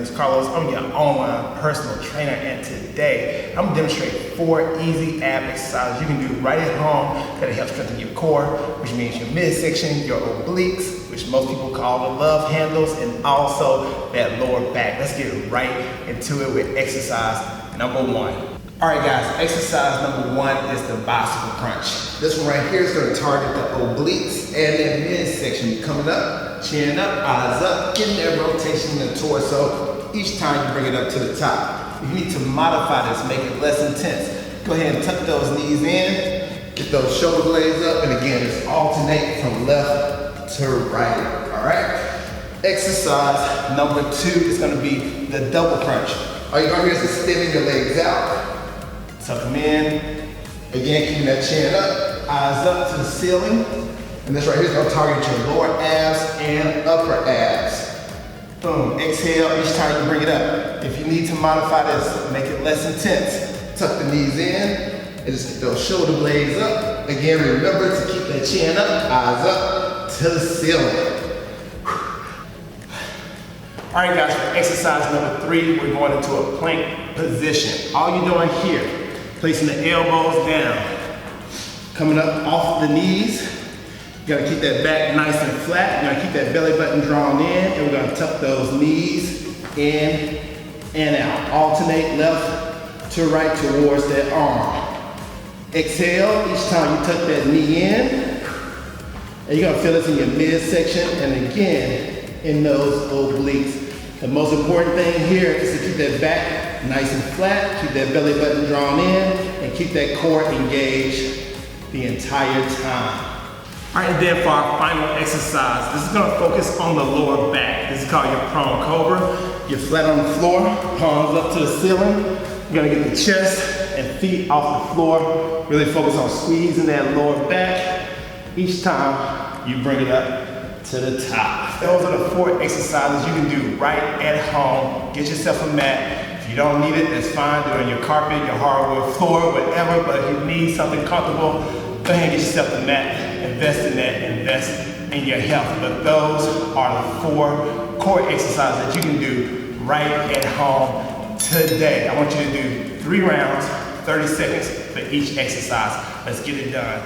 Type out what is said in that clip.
name is Carlos. I'm your online personal trainer, and today I'm going to demonstrate 4 easy ab exercises you can do right at home that'll help strengthen your core, which means your midsection, your obliques, which most people call the love handles, and also that lower back. Let's get right into it with exercise number 1. All right, guys, exercise number 1 is the bicycle crunch. This one right here is going to target the obliques and that midsection. You're coming up, chin up, eyes up, getting that rotation in the torso each time you bring it up to the top. If you need to modify this, make it less intense, go ahead and tuck those knees in, get those shoulder blades up, and again, just alternate from left to right, all right? Exercise number 2 is going to be the double crunch. All you're going to do is extending your legs out. Tuck them in. Again, keeping that chin up, eyes up to the ceiling. And this right here is going to target your lower abs and upper abs. Boom, exhale each time you bring it up. If you need to modify this, make it less intense, tuck the knees in and just get those shoulder blades up. Again, remember to keep that chin up, eyes up to the ceiling. All right, guys, for exercise number 3, we're going into a plank position. All you're doing here, placing the elbows down, coming up off the knees. You gotta keep that back nice and flat. You're gonna keep that belly button drawn in, and we're gonna tuck those knees in and out. Alternate left to right towards that arm. Exhale each time you tuck that knee in, and you're gonna feel this in your midsection and again in those obliques. The most important thing here is to keep that back nice and flat, keep that belly button drawn in, and keep that core engaged the entire time. All right, and then for our final exercise, this is gonna focus on the lower back. This is called your prone cobra. You're flat on the floor, palms up to the ceiling. You're gonna get the chest and feet off the floor. Really focus on squeezing that lower back each time you bring it up to the top. Those are the 4 exercises you can do right at home. Get yourself a mat. If you don't need it, that's fine. Do it on your carpet, your hardwood floor, whatever. But if you need something comfortable, go ahead and get yourself a mat. Invest in that, invest in your health. But those are the 4 core exercises that you can do right at home today. I want you to do 3 rounds, 30 seconds for each exercise. Let's get it done.